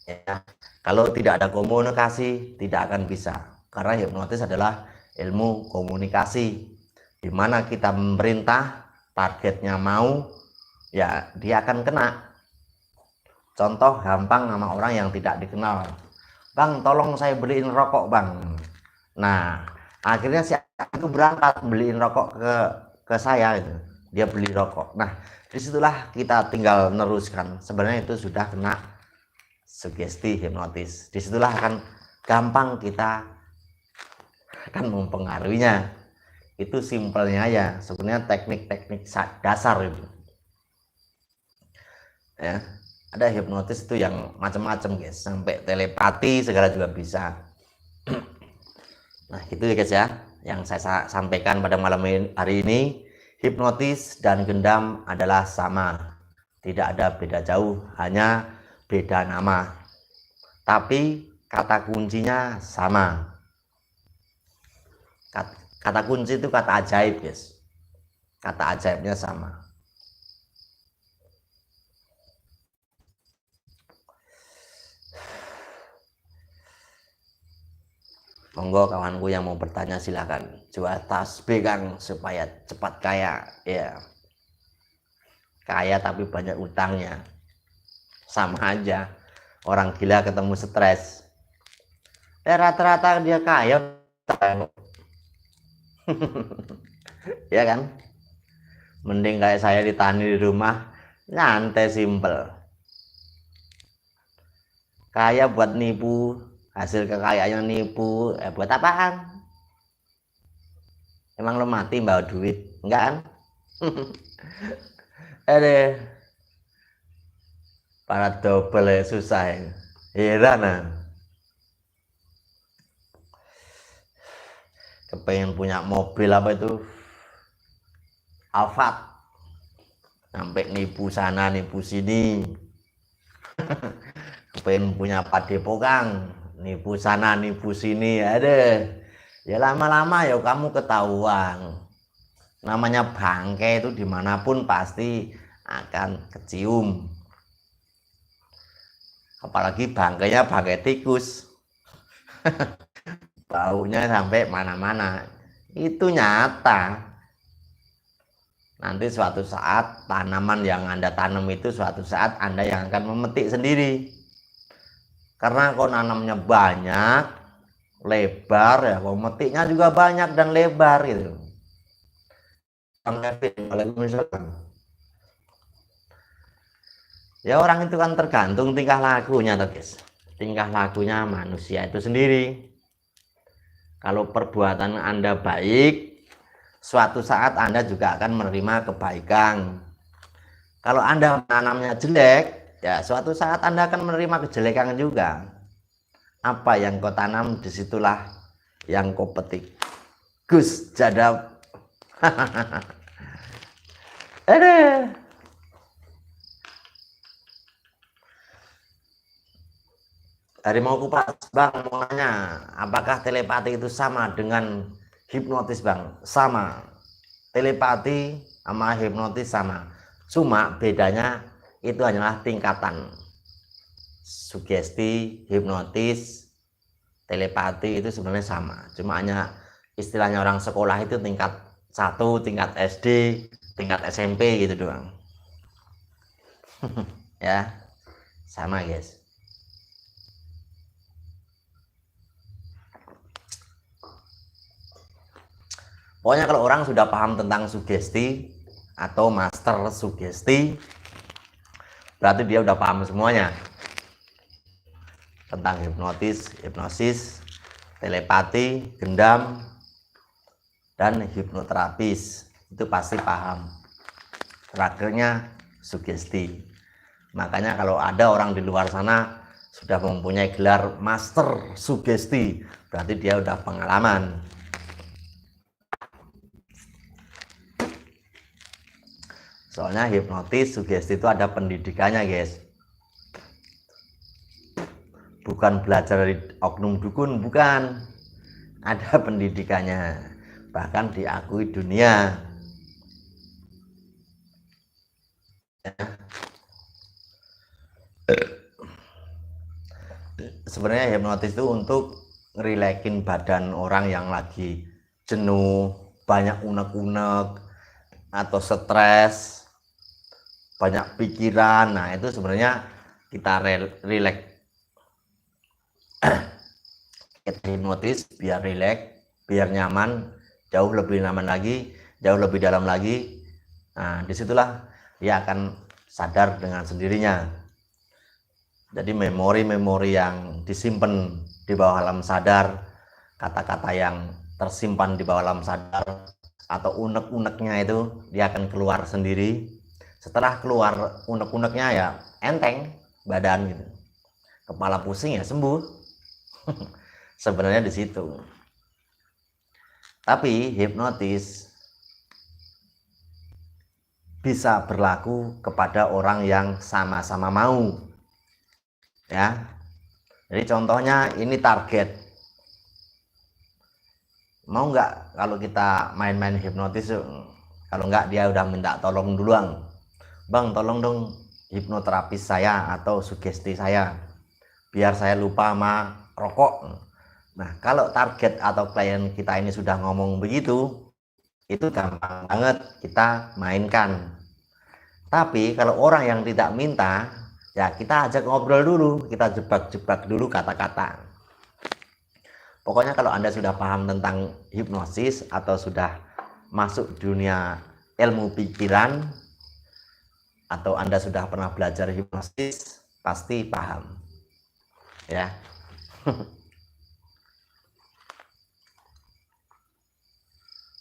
ya. Kalau tidak ada komunikasi, tidak akan bisa. Karena hipnotis adalah ilmu komunikasi, dimana kita memerintah, targetnya mau, ya dia akan kena. Contoh gampang sama orang yang tidak dikenal, bang tolong saya beliin rokok bang. Nah akhirnya si itu berangkat beliin rokok ke saya gitu. Dia beli rokok. Nah disitulah kita tinggal neruskan. Sebenarnya itu sudah kena sugesti hipnotis. Disitulah akan gampang kita akan mempengaruhinya. Itu simpelnya ya. Sebenarnya teknik-teknik dasar itu ya. Ada hipnotis itu yang macam-macam guys, sampai telepati segala juga bisa. Nah gitu ya guys ya, yang saya sampaikan pada malam hari ini. Hipnotis dan gendam adalah sama, tidak ada beda jauh, hanya beda nama, tapi kata kuncinya sama. Kata kunci itu kata ajaib guys, kata ajaibnya sama. Monggo kawanku yang mau bertanya silakan. Jual tasbih Kang supaya cepat kaya ya. Kaya tapi banyak utangnya. Sama aja. Orang gila ketemu stres. Rata-rata dia kaya. Ya kan? Mending kayak saya ditani di rumah, nyantai simple. Kaya buat nipu, hasil kekayaannya nipu, buat apaan? Emang lo mati bawa duit? Enggak kan? Para double susah ya. Heran. Kepengen punya mobil apa itu, Alphard, sampai nipu sana nipu sini. Kepengen punya padepokan, nipu sana nipu sini, ada ya lama-lama ya kamu ketahuan. Namanya bangke itu dimanapun pasti akan kecium, apalagi bangkainya bangkai tikus. Baunya sampai mana-mana, itu nyata. Nanti suatu saat tanaman yang Anda tanam itu suatu saat Anda yang akan memetik sendiri. Karena kok nanamnya banyak, lebar ya, kok metiknya juga banyak dan lebar gitu. Ya orang itu kan tergantung tingkah lakunya guys. Tingkah lakunya manusia itu sendiri. Kalau perbuatan Anda baik, suatu saat Anda juga akan menerima kebaikan. Kalau Anda menanamnya jelek, ya suatu saat Anda akan menerima kejelekan juga. Apa yang kau tanam, disitulah yang kau petik. Gus Jadab. Harimau kupas bang, mau nanya, apakah telepati itu sama dengan hipnotis bang? Sama, telepati sama hipnotis sama, cuma bedanya itu hanyalah tingkatan. Sugesti, hipnotis, telepati itu sebenarnya sama, cuma hanya istilahnya orang sekolah itu tingkat 1, tingkat SD, tingkat SMP gitu doang. Ya sama guys. Pokoknya kalau orang sudah paham tentang sugesti atau master sugesti, berarti dia udah paham semuanya tentang hipnotis, hipnosis, telepati, gendam, dan hipnoterapis. itu pasti paham. Terakhirnya sugesti. Makanya kalau ada orang di luar sana sudah mempunyai gelar master sugesti, berarti dia udah pengalaman. Soalnya hipnotis sugesti itu ada pendidikannya, guys. Bukan belajar dari oknum dukun, bukan. Ada pendidikannya, bahkan diakui dunia. Sebenarnya hipnotis itu untuk ngerilekin badan orang yang lagi jenuh, banyak unek-unek atau stres, banyak pikiran. Nah itu sebenarnya kita rileks, kita hipnotis biar rileks, biar nyaman, jauh lebih nyaman lagi, jauh lebih dalam lagi. Nah disitulah dia akan sadar dengan sendirinya. Jadi memori-memori yang disimpan di bawah alam sadar, kata-kata yang tersimpan di bawah alam sadar, atau unek-uneknya itu dia akan keluar sendiri. Setelah keluar unek-uneknya ya enteng badan gitu, kepala pusing ya sembuh. Sebenarnya di situ. Tapi hipnotis bisa berlaku kepada orang yang sama-sama mau, ya. Jadi contohnya ini target, mau nggak kalau kita main-main hipnotis? Kalau nggak dia udah minta tolong duluan, bang tolong dong hipnoterapis saya atau sugesti saya biar saya lupa sama rokok. Nah kalau target atau klien kita ini sudah ngomong begitu, itu gampang banget kita mainkan. Tapi kalau orang yang tidak minta, ya kita ajak ngobrol dulu, kita jebak-jebak dulu kata-kata. Pokoknya kalau Anda sudah paham tentang hipnosis atau sudah masuk dunia ilmu pikiran, atau Anda sudah pernah belajar hipnosis, pasti paham, ya.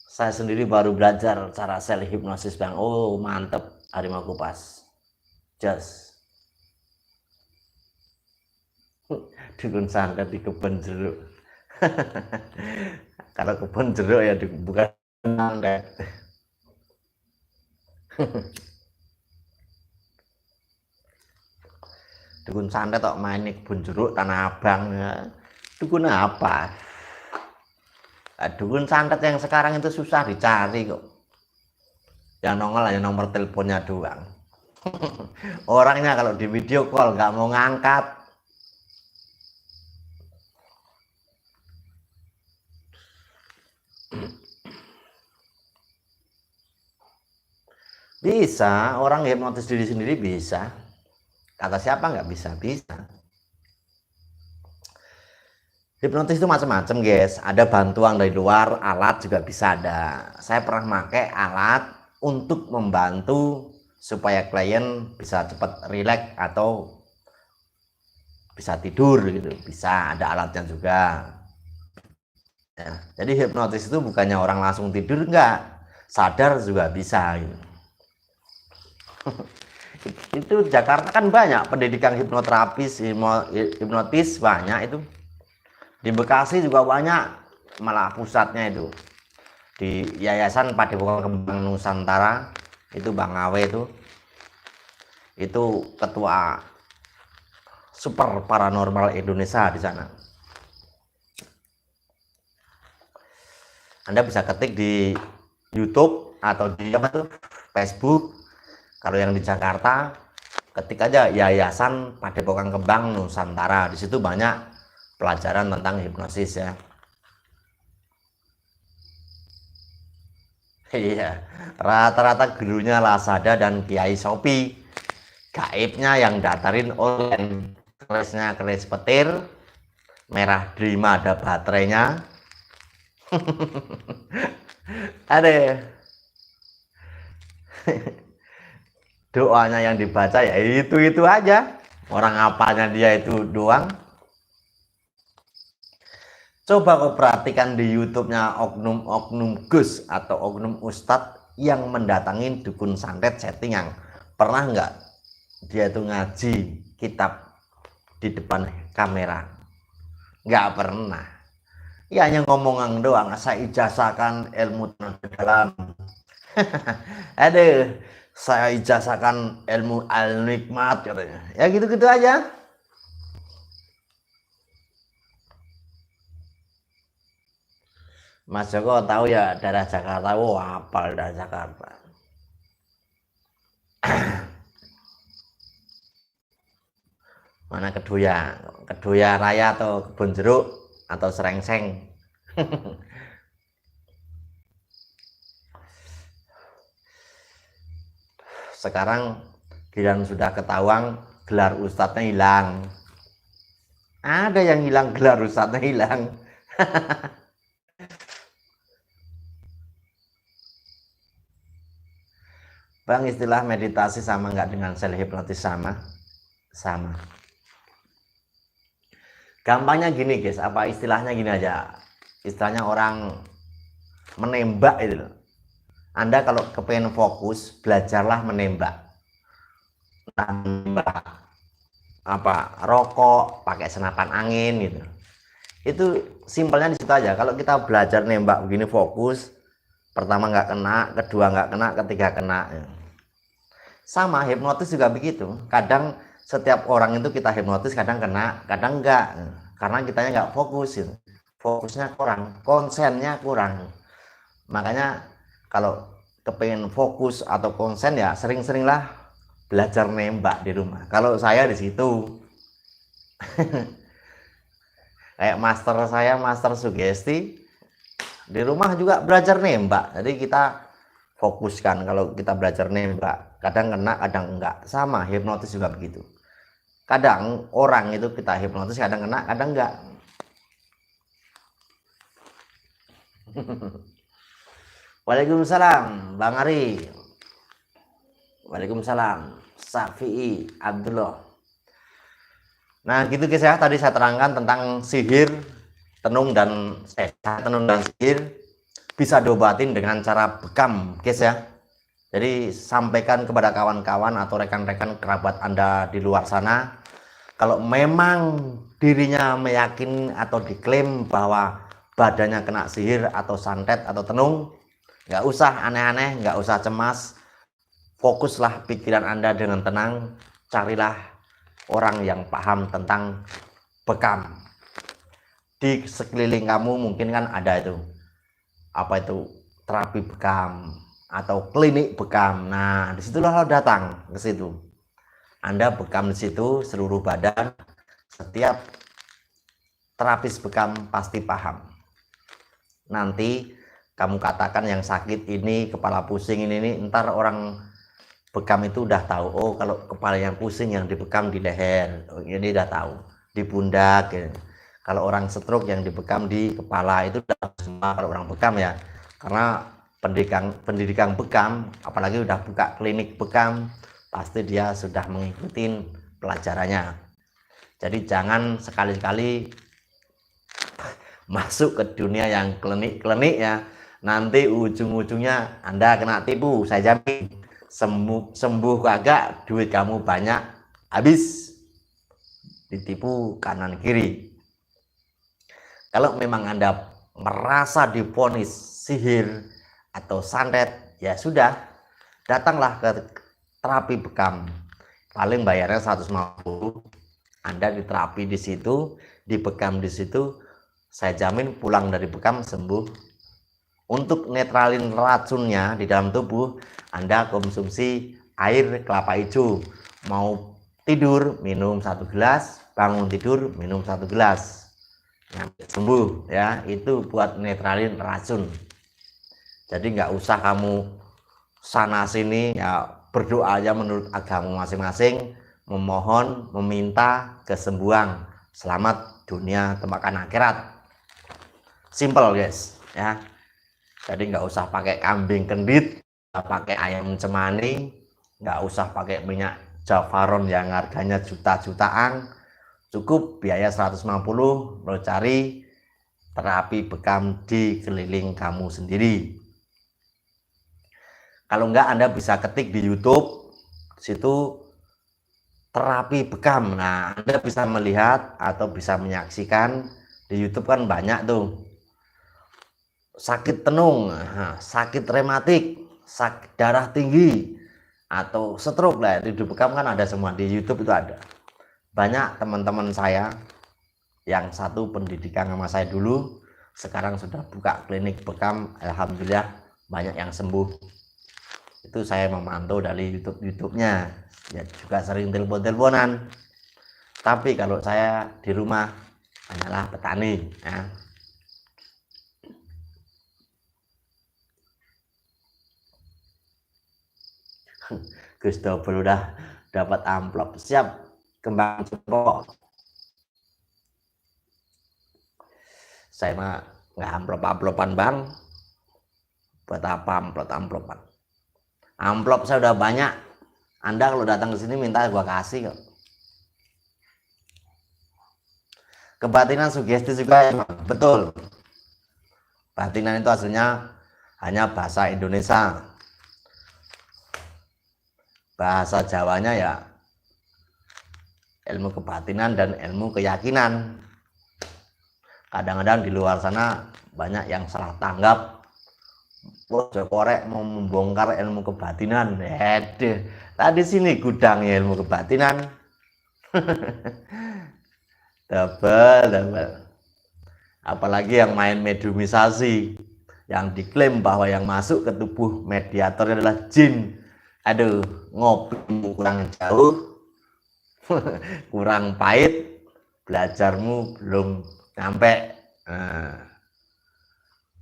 Saya sendiri baru belajar cara self hipnosis, bang. Oh mantep, Harimau Kupas, just dukun santet di kebun jeruk. Kalau kebun jeruk ya bukan santet. Dukun santet kok main di kebun jeruk Tanah Abang, ya. Dukun apa? Dukun santet yang sekarang itu susah dicari kok. Yang nongol hanya nomor teleponnya doang. Orangnya kalau di video call nggak mau ngangkat. Bisa, orang hipnotis diri sendiri bisa. Kata siapa nggak bisa? Bisa. Hipnotis itu macam-macam, guys. Ada bantuan dari luar, alat juga bisa ada. Saya pernah pakai alat untuk membantu supaya klien bisa cepat rileks atau bisa tidur gitu. Bisa, ada alatnya juga. Ya, jadi hipnotis itu bukannya orang langsung tidur, enggak. Sadar juga bisa gitu. Itu Jakarta kan banyak pendidikan hipnoterapis, hipnotis banyak itu. Di Bekasi juga banyak, malah pusatnya itu di Yayasan Padepokan Kembang Nusantara, itu Bang Awe itu ketua Super Paranormal Indonesia di sana. Anda bisa ketik di YouTube atau di apa tuh Facebook. Kalau yang di Jakarta ketik aja Yayasan Padepokan Kembang Nusantara, di situ banyak pelajaran tentang hipnosis, ya. Iya, rata-rata gurunya Lazada dan Kiai Shopee. Gaibnya yang datarin online, kerisnya keris petir, merah dream ada baterainya. Ada doanya yang dibaca ya itu aja, orang apanya dia itu doang. Coba kau perhatikan di YouTube-nya oknum-oknum Gus atau oknum Ustadz, yang mendatangi dukun santet settingan. Pernah nggak dia itu ngaji kitab di depan kamera? Nggak pernah. Ya hanya ngomongan doang, saya ijazahkan ilmu tenaga dalam. Aduh, saya ijazahkan ilmu al-nikmat katanya. Ya gitu-gitu aja. Mas Joko tahu ya daerah Jakarta, apal daerah Jakarta. Mana Kedoya Raya atau Kebun Jeruk atau Serengseng. Sekarang giliran sudah ketahuan gelar ustadznya hilang. Ada yang hilang, gelar ustadznya hilang. Bang, istilah meditasi sama nggak dengan self hipnotis? Sama. Gampangnya gini guys, apa istilahnya gini aja. Istilahnya orang menembak itu loh. Anda kalau kepengen fokus, belajarlah menembak. Menembak apa, rokok, pakai senapan angin gitu. Itu simpelnya di situ aja. Kalau kita belajar nembak begini fokus, pertama nggak kena, kedua nggak kena, ketiga kena. Sama hipnotis juga begitu. Kadang setiap orang itu kita hipnotis, kadang kena, kadang enggak, karena kitanya nggak fokus gitu. Fokusnya kurang, konsennya kurang. Makanya kalau kepengen fokus atau konsen ya sering-seringlah belajar nembak di rumah. Kalau saya di situ kayak master sugesti, di rumah juga belajar nembak. Jadi kita fokuskan kalau kita belajar nembak, kadang kena kadang enggak. Sama hipnotis juga begitu. Kadang orang itu kita hipnotis kadang kena kadang enggak. Waalaikumsalam Bang Ari. Waalaikumsalam Safi'i Abdullah. Nah gitu guys ya, tadi saya terangkan tentang sihir, tenung dan sihir bisa diobatin dengan cara bekam guys ya. Jadi sampaikan kepada kawan-kawan atau rekan-rekan kerabat Anda di luar sana, kalau memang dirinya meyakini atau diklaim bahwa badannya kena sihir atau santet atau tenung, nggak usah aneh-aneh, nggak usah cemas. Fokuslah pikiran Anda dengan tenang, carilah orang yang paham tentang bekam. Di sekeliling kamu mungkin kan ada itu, apa itu, terapi bekam atau klinik bekam. Nah disitulah lo datang ke situ. Anda bekam di situ seluruh badan, setiap terapis bekam pasti paham. Nanti kamu katakan yang sakit ini, kepala pusing ini, ntar orang bekam itu udah tahu, oh kalau kepala yang pusing yang dibekam di leher, oh, ini udah tahu, di pundak ya. Kalau orang stroke yang dibekam di kepala itu udah semua kalau orang bekam ya, karena pendidikan bekam, apalagi udah buka klinik bekam, pasti dia sudah mengikuti pelajarannya. Jadi jangan sekali-kali masuk ke dunia yang klinik-klinik ya, nanti ujung-ujungnya Anda kena tipu, saya jamin. Sembuh kagak, duit kamu banyak habis, ditipu kanan kiri. Kalau memang Anda merasa divonis sihir atau santet, ya sudah, datanglah ke terapi bekam. Paling bayarnya 150. Anda diterapi di situ, dibekam di situ, saya jamin pulang dari bekam sembuh. Untuk netralin racunnya di dalam tubuh, Anda konsumsi air kelapa hijau. Mau tidur minum 1 gelas, bangun tidur minum 1 gelas, sembuh ya. Itu buat netralin racun. Jadi nggak usah kamu sana sini ya, berdoa aja menurut agama masing-masing, memohon, meminta kesembuhan, selamat dunia tembakan akhirat. Simple guys ya. Jadi nggak usah pakai kambing kendit, nggak pakai ayam cemani, nggak usah pakai minyak Javaron yang harganya juta-jutaan. Cukup biaya 150 lo cari terapi bekam di keliling kamu sendiri. Kalau enggak Anda bisa ketik di YouTube, situ terapi bekam. Nah, Anda bisa melihat atau bisa menyaksikan di YouTube kan banyak tuh. Sakit tenung, sakit rematik, sakit darah tinggi, atau stroke lah, di bekam kan ada semua, di YouTube itu ada. Banyak teman-teman saya yang satu pendidikan sama saya dulu, sekarang sudah buka klinik bekam, alhamdulillah banyak yang sembuh. Itu saya memantau dari YouTube-nya, ya juga sering telepon-teleponan. Tapi kalau saya di rumah hanyalah petani ya. Gus Dobel udah dapat amplop, siap kembang jempol. Saya mah nggak amplop-amplopan bang, buat apa amplop-amplopan. Amplop saya udah banyak. Anda kalau datang ke sini minta gua kasih kok. Kebatinan sugesti juga ya, betul. Batinan itu hasilnya hanya bahasa Indonesia. Bahasa Jawanya ya ilmu kebatinan dan ilmu keyakinan. Kadang-kadang di luar sana banyak yang salah tanggap. Korek mau membongkar ilmu kebatinan. Tadi sini gudangnya ilmu kebatinan. Double. Apalagi yang main mediumisasi, yang diklaim bahwa yang masuk ke tubuh mediatornya adalah jin. Aduh, ngopi kurang jauh, kurang pahit, belajarmu belum nyampe.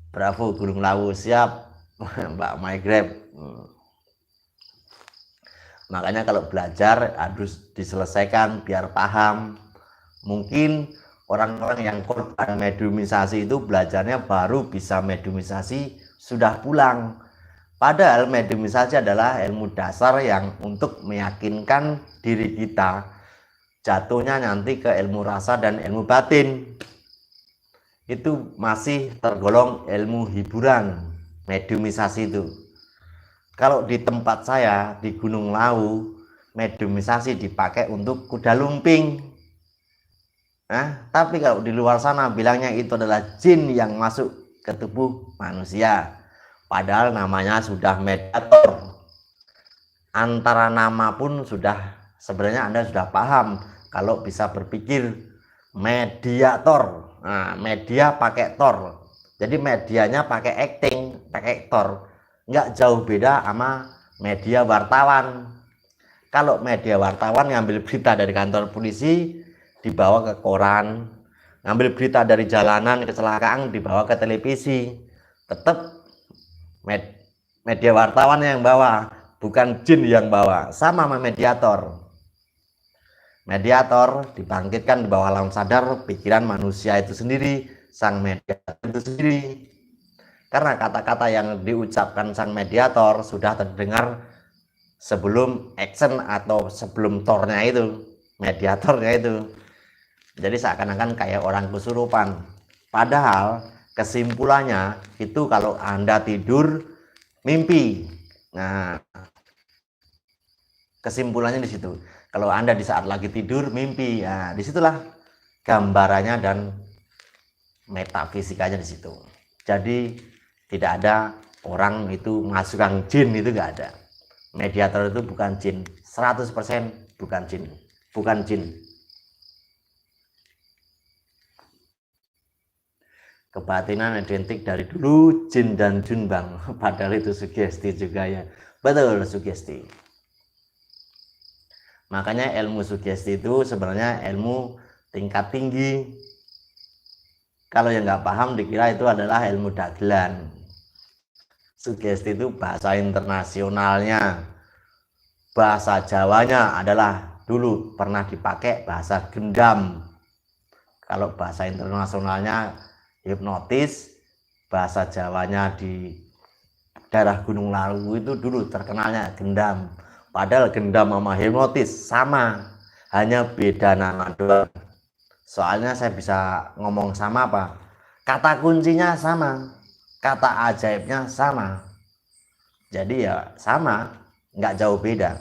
Bravo Gunung Lawu, siap Mbak Maigrab. Makanya kalau belajar harus diselesaikan biar paham. Mungkin orang-orang yang korban mediumisasi itu belajarnya baru bisa mediumisasi sudah pulang. Padahal mediumisasi adalah ilmu dasar yang untuk meyakinkan diri kita. Jatuhnya nanti ke ilmu rasa dan ilmu batin. Itu masih tergolong ilmu hiburan, mediumisasi itu. Kalau di tempat saya di Gunung Lawu, mediumisasi dipakai untuk kuda lumping. Tapi kalau di luar sana bilangnya itu adalah jin yang masuk ke tubuh manusia. Padahal namanya sudah mediator. Antara nama pun sudah sebenarnya Anda sudah paham kalau bisa berpikir mediator. Media pakai tor. Jadi medianya pakai acting, pakai tor. Nggak jauh beda sama media wartawan. Kalau media wartawan ngambil berita dari kantor polisi, dibawa ke koran, ngambil berita dari jalanan kecelakaan dibawa ke televisi, tetap media wartawan yang bawa, bukan jin yang bawa. Sama sama mediator. Mediator dibangkitkan di bawah alam sadar pikiran manusia itu sendiri, sang mediator itu sendiri. Karena kata-kata yang diucapkan sang mediator sudah terdengar sebelum action atau sebelum tornya itu, mediatornya itu. Jadi seakan-akan kayak orang kesurupan. Padahal kesimpulannya itu kalau Anda tidur mimpi. Nah, kesimpulannya di situ. Kalau Anda di saat lagi tidur mimpi, nah disitulah gambarannya dan metafisikanya di situ. Jadi tidak ada orang itu masukkan jin, itu nggak ada. Mediator itu bukan jin, 100% bukan jin, bukan jin. Kebatinan identik dari dulu jin dan jun bang, padahal itu sugesti juga ya. Betul, sugesti. Makanya ilmu sugesti itu sebenarnya ilmu tingkat tinggi. Kalau yang nggak paham dikira itu adalah ilmu dagelan. Sugesti itu bahasa internasionalnya. Bahasa Jawanya adalah dulu pernah dipakai bahasa gendam. Kalau bahasa internasionalnya hipnotis, bahasa Jawanya di daerah Gunung Lawu itu dulu terkenalnya gendam. Padahal gendam sama hipnotis sama, hanya beda nama doang. Soalnya saya bisa ngomong sama apa? Kata kuncinya sama, kata ajaibnya sama. Jadi ya sama, nggak jauh beda.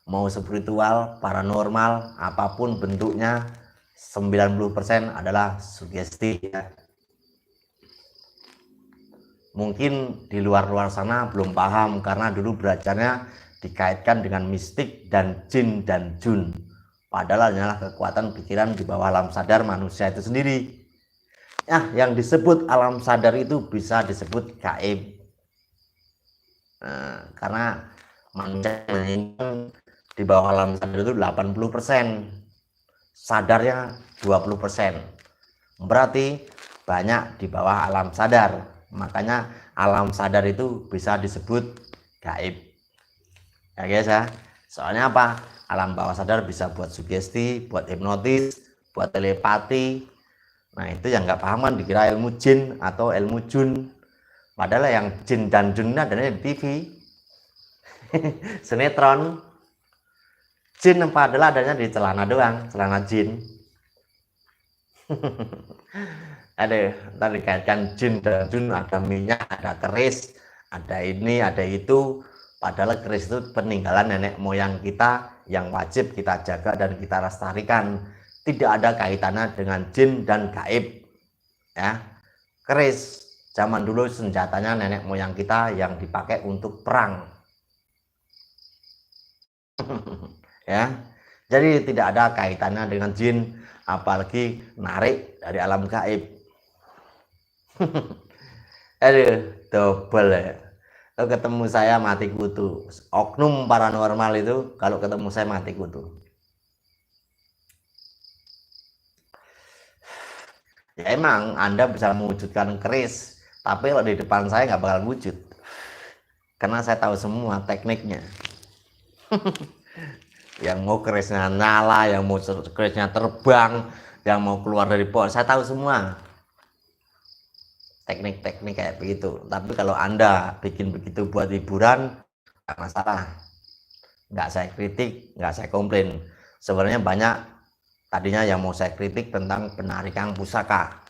Mau spiritual, paranormal, apapun bentuknya, 90% adalah sugesti ya. Mungkin di luar sana belum paham karena dulu belajarnya dikaitkan dengan mistik dan jin dan jun, padahal hanyalah kekuatan pikiran di bawah alam sadar manusia itu sendiri. Yang disebut alam sadar itu bisa disebut gaib. Karena manusia di bawah alam sadar itu 80%, sadarnya 20%, berarti banyak di bawah alam sadar. Makanya alam sadar itu bisa disebut gaib ya guys ya. Soalnya apa? Alam bawah sadar bisa buat sugesti, buat hipnotis, buat telepati. Nah itu yang nggak paham kan dikira ilmu jin atau ilmu jun, padahal yang jin dan jun adanya di TV sinetron. Jin padahal adanya di celana doang, celana jin. Ada tadi dikaitkan jin dan jun, ada minyak, ada keris, ada ini, ada itu. Padahal keris itu peninggalan nenek moyang kita yang wajib kita jaga dan kita lestarikan. Tidak ada kaitannya dengan jin dan gaib ya. Keris zaman dulu senjatanya nenek moyang kita yang dipakai untuk perang ya. Jadi tidak ada kaitannya dengan jin, apalagi narik dari alam gaib. Aduh, double ya. Kalau ketemu saya mati kutu. Oknum paranormal itu kalau ketemu saya mati kutu. Ya emang Anda bisa mewujudkan keris, tapi kalau di depan saya nggak bakal wujud. Karena saya tahu semua tekniknya. Yang mau kerisnya nyala, yang mau kerisnya terbang, yang mau keluar dari pohon, saya tahu semua teknik-teknik kayak begitu. Tapi kalau Anda bikin begitu buat hiburan, nggak masalah, nggak saya kritik, nggak saya komplain. Sebenarnya banyak tadinya yang mau saya kritik tentang penarikan pusaka,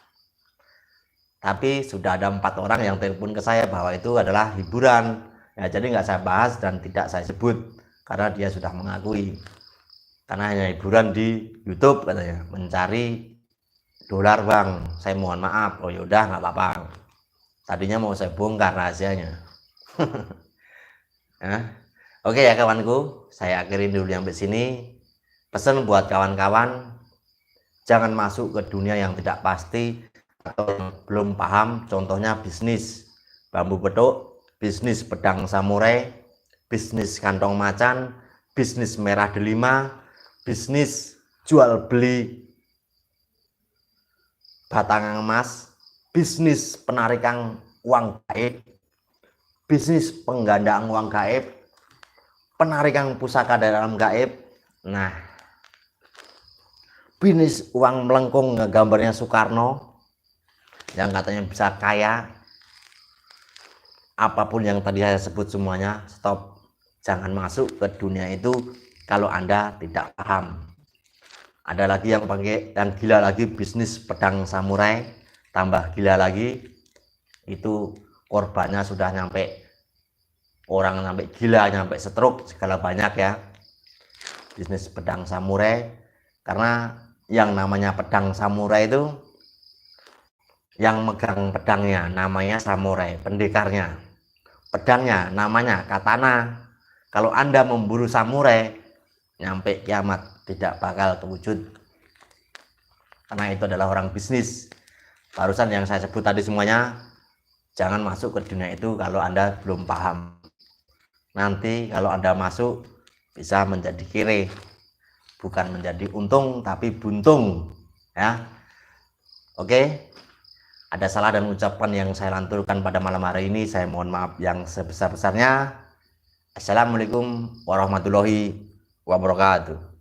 tapi sudah ada 4 orang yang telepon ke saya bahwa itu adalah hiburan ya, jadi nggak saya bahas dan tidak saya sebut karena dia sudah mengakui, karena hanya hiburan di YouTube katanya, mencari dolar bang. Saya mohon maaf. Oh yaudah nggak apa-apa, tadinya mau saya bongkar rahasianya. Oke ya kawanku, saya akhirin dulu sampai sini. Pesan buat kawan-kawan, jangan masuk ke dunia yang tidak pasti atau belum paham. Contohnya bisnis bambu petuk, bisnis pedang samurai, bisnis kantong macan, bisnis merah delima, bisnis jual beli batangan emas, bisnis penarikan uang gaib, bisnis penggandaan uang gaib, penarikan pusaka dari alam gaib. Nah, bisnis uang melengkung gambarnya Soekarno yang katanya bisa kaya. Apapun yang tadi saya sebut semuanya stop. Jangan masuk ke dunia itu kalau Anda tidak paham. Ada lagi yang pakai, yang gila lagi, bisnis pedang samurai, tambah gila lagi. Itu korbannya sudah nyampe, orang sampai gila, nyampe stroke segala banyak ya. Bisnis pedang samurai, karena yang namanya pedang samurai itu yang megang pedangnya namanya samurai, pendekarnya. Pedangnya namanya katana. Kalau Anda memburu samurai, nyampe kiamat tidak bakal terwujud, karena itu adalah orang bisnis. Barusan yang saya sebut tadi semuanya, jangan masuk ke dunia itu kalau Anda belum paham. Nanti kalau Anda masuk bisa menjadi kere, bukan menjadi untung tapi buntung ya. Oke, ada salah dan ucapan yang saya lanturkan pada malam hari ini, saya mohon maaf yang sebesar-besarnya. Assalamualaikum warahmatullahi wabarakatuh.